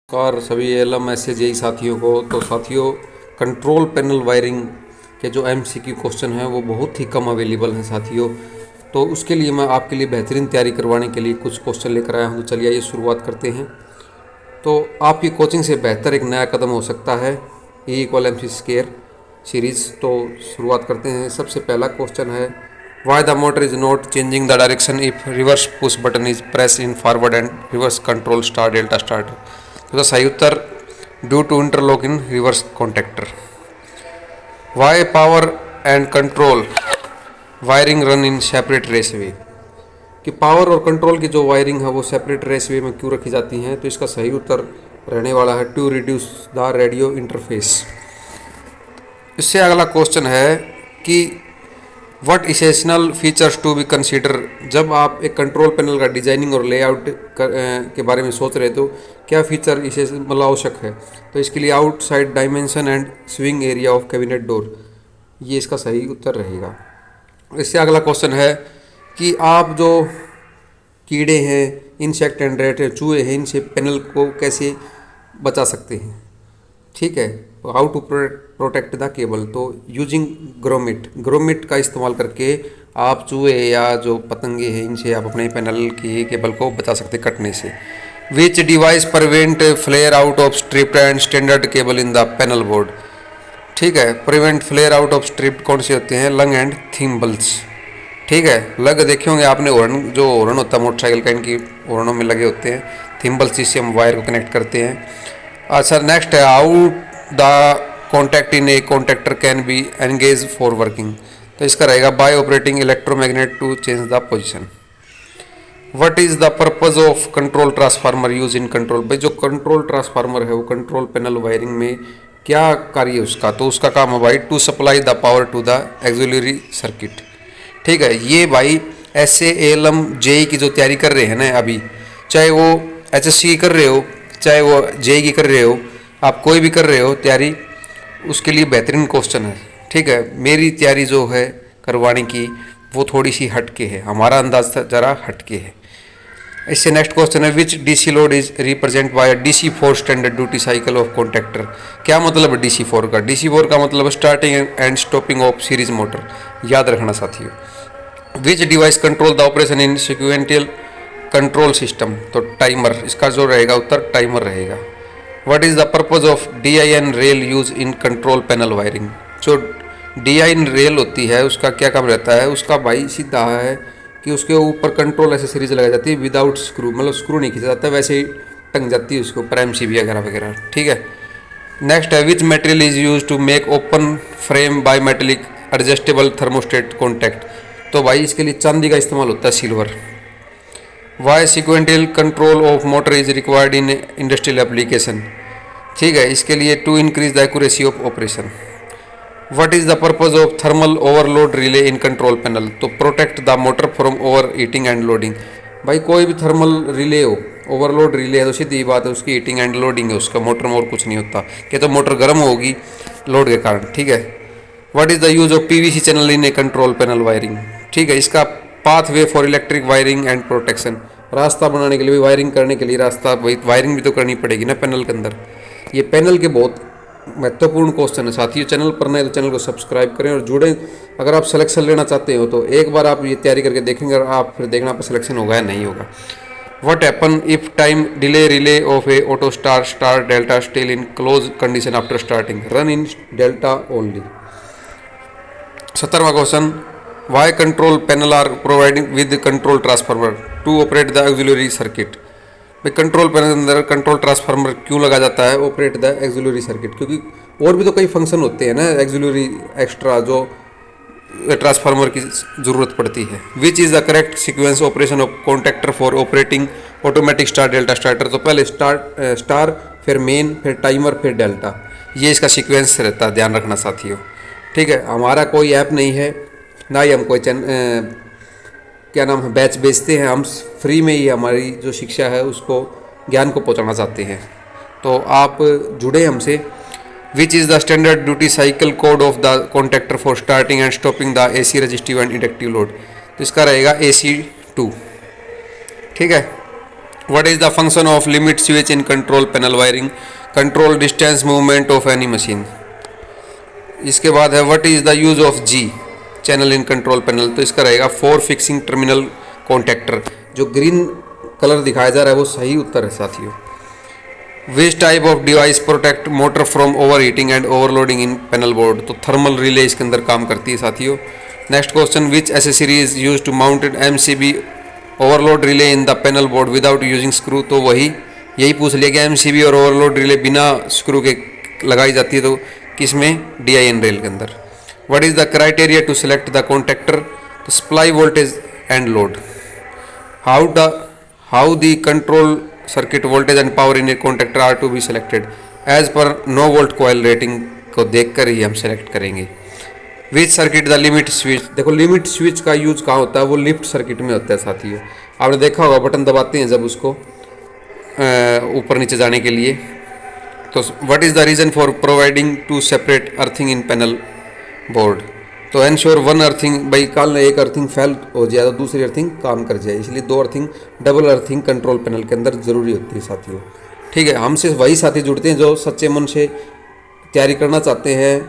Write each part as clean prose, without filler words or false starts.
नमस्कार सभी LM S JEE साथियों को। तो साथियों, कंट्रोल पैनल वायरिंग के जो एमसीक्यू क्वेश्चन हैं वो बहुत ही कम अवेलेबल हैं साथियों। तो उसके लिए मैं आपके लिए बेहतरीन तैयारी करवाने के लिए कुछ क्वेश्चन लेकर आया हूँ। तो चलिए ये शुरुआत करते हैं। तो आपकी कोचिंग से बेहतर एक नया कदम हो सकता है E=mc² सीरीज़। तो शुरुआत करते हैं। सबसे पहला क्वेश्चन है, why the motor is not changing the direction if reverse push button is press in forward and reverse control star delta start. तो सही उत्तर, due to interlock in reverse contactor. Why power and control wiring run in separate raceway. कि power और control की जो wiring है वो separate रेसवे में क्यों रखी जाती हैं। तो इसका सही उत्तर रहने वाला है to reduce the radio interface. इससे अगला क्वेश्चन है कि what essential features to be consider. जब आप एक कंट्रोल पैनल का डिजाइनिंग और लेआउट के बारे में सोच रहे तो क्या फीचर इसे मतलब आवश्यक है। तो इसके लिए outside dimension and swing area of cabinet door, ये इसका सही उत्तर रहेगा। इससे अगला क्वेश्चन है कि आप जो कीड़े हैं, इंसेक्ट एंड रैट है, चूहे हैं, इनसे पैनल को कैसे बचा सकते हैं। ठीक है, how to protect the cable. तो यूजिंग ग्रोमिट का इस्तेमाल करके आप चूहे या जो पतंगे हैं इनसे आप अपने पैनल की केबल को बचा सकते कटने से। Which device prevent flare out of stripped end standard cable in the panel board. ठीक है, prevent flare out of stripped कौन से होते हैं, लंग एंड थिम्बल्स। ठीक है, लग देखे होंगे आपने, हॉर्न जो हॉर्न होता है मोटरसाइकिल का, इनकी हॉर्नों में लगे होते हैं। थिम्बल्स जिससे हम वायर को कनेक्ट करते हैं। अच्छा, नेक्स्ट है, out the contact in a contactor can be engage for working. तो इसका रहेगा by operating electromagnet to change the position. What is the purpose of control transformer use in control. भाई जो कंट्रोल ट्रांसफार्मर है वो control panel wiring में क्या कार्य है उसका। तो उसका काम है भाई to supply the power to the auxiliary circuit. ठीक है, ये भाई SA ALM JEE की जो तैयारी कर रहे हैं ना अभी, चाहे वो HSC की कर रहे हो, चाहे वो JEE की कर रहे हो, आप कोई भी कर रहे हो तैयारी, उसके लिए बेहतरीन क्वेश्चन है। ठीक है, मेरी तैयारी जो है करवाने की वो थोड़ी सी हटके है, हमारा अंदाज ज़रा हटके है। इससे नेक्स्ट क्वेश्चन है, which DC load is represent by DC4 standard duty cycle of contactor. क्या मतलब है DC4 का। DC4 का मतलब starting and stopping of series motor, याद रखना साथियों। Which device control the operation in sequential control system. तो टाइमर, इसका जो रहेगा उत्तर टाइमर रहेगा। What is the purpose of DIN rail use in control panel wiring. जो DIN रेल होती है उसका क्या काम रहता है, उसका भाई सीधा है कि उसके ऊपर कंट्रोल एसेसरीज लगाई जाती है विदाउट स्क्रू, मतलब स्क्रू नहीं खींचा जाता, वैसे ही टंग जाती है उसके ऊपर MCB वगैरह वगैरह। ठीक है, नेक्स्ट है, which material is use to make open frame by metallic adjustable thermostat contact. तो भाई इसके लिए चांदी का इस्तेमाल होता है, silver. Why sequential control of motor is required in industrial application. ठीक है, इसके लिए to increase the accuracy of operation. What is the purpose of thermal overload relay in control panel. तो protect the motor from over heating and loading. भाई कोई भी thermal relay हो, overload relay है तो सीधी बात है उसकी हीटिंग एंड लोडिंग है, उसका मोटर में और कुछ नहीं होता कि तो मोटर गर्म होगी लोड के कारण। ठीक है, what is the use of PVC channel in A control panel wiring. ठीक है, इसका path way for electric wiring and protection, रास्ता बनाने के लिए, वायरिंग करने के लिए रास्ता, वायरिंग भी तो करनी पड़ेगी ना पैनल के अंदर। ये पैनल के बहुत महत्वपूर्ण क्वेश्चन है साथियों। चैनल पर नए तो चैनल को सब्सक्राइब करें और जुड़ें। अगर आप सिलेक्शन लेना चाहते हो तो एक बार आप ये तैयारी करके देखेंगे और आप फिर देखना आप सिलेक्शन होगा या नहीं होगा। What happen if time delay relay of a auto star delta still in close condition after starting, run in delta only. 17वां question, why control panel are providing with control transformer to operate the auxiliary circuit. भाई control panel के अंदर control transformer क्यों लगा जाता है, operate the auxiliary circuit, क्योंकि और भी तो कई फंक्शन होते हैं ना एक्सिलरी एक्स्ट्रा जो ट्रांसफार्मर की ज़रूरत पड़ती है। विच is the correct sequence operation of contactor for operating automatic star delta starter. तो पहले स्टार फिर मेन फिर टाइमर फिर डेल्टा, ये इसका सीक्वेंस रहता है, ध्यान रखना साथियों। ठीक है, हमारा कोई ऐप नहीं है, ना ही हम कोई क्या नाम है बैच बेचते हैं, हम फ्री में ही हमारी जो शिक्षा है उसको ज्ञान को पहुंचाना चाहते हैं। तो आप जुड़े हमसे। Which is the standard duty cycle code of the contactor for starting and stopping the AC resistive and inductive load. तो इसका रहेगा AC2। ठीक है, what is the function of limit switch in control panel wiring? Control distance movement of any machine. इसके बाद है what is the use of G channel in control panel? तो इसका रहेगा फॉर फिक्सिंग टर्मिनल कॉन्टैक्टर। जो green colour दिखाया जा रहा है वो सही उत्तर है साथियों। Which type of device protect motor from over heating and overloading in panel board? तो थर्मल रिले इसके अंदर काम करती है साथियों। Next question, which accessory is use to mounted MCB overload relay in the panel board without using screw? तो वही यही पूछ लिया कि एमसीबी और ओवरलोड रिले बिना स्क्रू के लगाई जाती है, तो किसमें? डीआईएन रेल के अंदर। What is the criteria to select the contactor? तो supply voltage and load. How the control circuit voltage and power in a contactor are to be selected? As per no volt coil rating को देखकर ही हम select करेंगे। Which circuit the limit switch? देखो limit switch का use कहाँ होता है? वो लिफ्ट सर्किट में होता है साथियों। आपने देखा होगा बटन दबाते हैं जब उसको ऊपर नीचे जाने के लिए। तो what is the reason for providing to separate earthing in panel board? तो एनश्योर वन अर्थिंग, भाई कल एक अर्थिंग फेल हो जाए तो दूसरी अर्थिंग काम कर जाए, इसलिए दो earthing double earthing control panel के अंदर जरूरी होती है साथियों। ठीक है, हमसे वही साथी जुड़ते हैं जो सच्चे मन से तैयारी करना चाहते हैं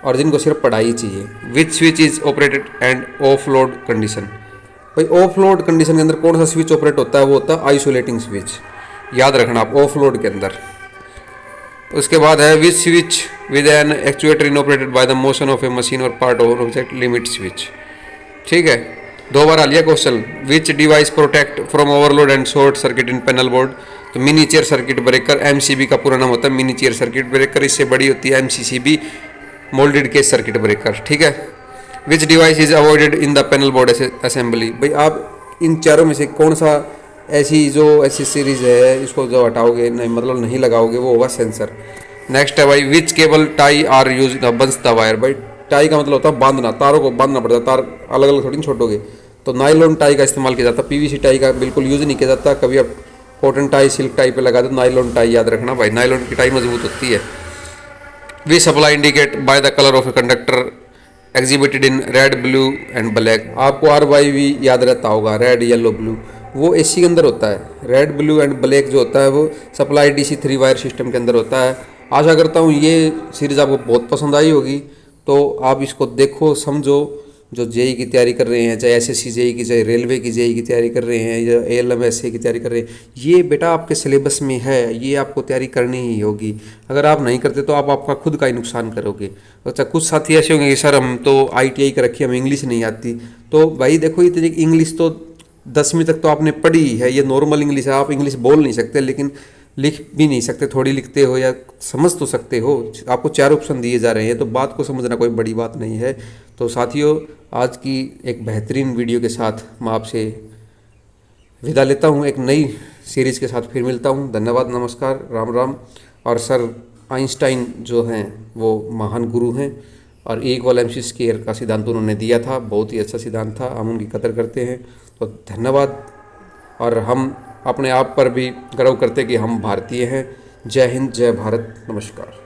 और जिनको सिर्फ पढ़ाई चाहिए। Which switch is operated and off load condition? भाई ऑफ लोड कंडीशन के अंदर कौन सा स्विच ऑपरेट होता है? वो होता है आइसोलेटिंग स्विच, याद रखना आप, ऑफ लोड के अंदर। उसके बाद है which switch with an actuator in operated by the motion of a machine और part of object? Limit switch. ठीक है, दो बार आ लिया question. Which device protect from overload and short circuit in panel board? तो मिनीचर सर्किट ब्रेकर, एमसीबी का पूरा नाम होता है मिनीचर सर्किट ब्रेकर, इससे बड़ी होती है MCCB, moulded case circuit breaker. ठीक है। विच device is avoided in the panel board assembly? भाई आप इन चारों में से कौन सा ऐसी जो एसेसरीज है इसको जो हटाओगे नहीं, मतलब नहीं लगाओगे, वो होगा सेंसर। नेक्स्ट है भाई which cable tie are use buns the wire? भाई टाई का मतलब होता है बांधना, तारों को बांधना पड़ता है, तार अलग अलग थोड़ी छोड़ोगे। तो नाइलॉन टाई का इस्तेमाल किया जाता है, पीवीसी टाई का बिल्कुल यूज नहीं किया जाता। कभी आप कॉटन टाई सिल्क टाई पे लगा दो, नाइलॉन टाई याद रखना भाई, नाइलॉन की टाई मजबूत होती है। We supply indicate by the colour of a conductor exhibited in red blue and black? आपको RYV याद रहता होगा, रेड येलो ब्लू, वो एसी के अंदर होता है। रेड ब्लू एंड ब्लैक जो होता है वो सप्लाई DC 3 वायर सिस्टम के अंदर होता है। आशा करता हूँ ये सीरीज़ आपको बहुत पसंद आई होगी, तो आप इसको देखो समझो। जो जेई की तैयारी कर रहे हैं, चाहे SSC जेई की, चाहे रेलवे की जेई की तैयारी कर रहे हैं, या ALM SA की तैयारी कर रहे हैं, ये बेटा आपके सिलेबस में है, ये आपको तैयारी करनी ही होगी। अगर आप नहीं करते तो आप आपका खुद का ही नुकसान करोगे। अच्छा, कुछ साथी ऐसे होंगे कि सर हम तो ITI कर रखी है, हमें इंग्लिश नहीं आती। तो भाई देखो, इतनी इंग्लिश तो 10वीं तक तो आपने पढ़ी है, ये नॉर्मल इंग्लिश है। आप इंग्लिश बोल नहीं सकते लेकिन लिख भी नहीं सकते, थोड़ी लिखते हो या समझ तो सकते हो। आपको 4 ऑप्शन दिए जा रहे हैं, तो बात को समझना कोई बड़ी बात नहीं है। तो साथियों, आज की एक बेहतरीन वीडियो के साथ मैं आपसे विदा लेता हूँ, एक नई सीरीज़ के साथ फिर मिलता हूँ। धन्यवाद, नमस्कार, राम राम। और सर आइंस्टाइन जो हैं वो महान गुरु हैं और E=mc² का सिद्धांत उन्होंने दिया था, बहुत ही अच्छा सिद्धांत था, हम उनकी कदर करते हैं। तो धन्यवाद। और हम अपने आप पर भी गर्व करते कि हम भारतीय हैं। जय हिंद, जय भारत, नमस्कार।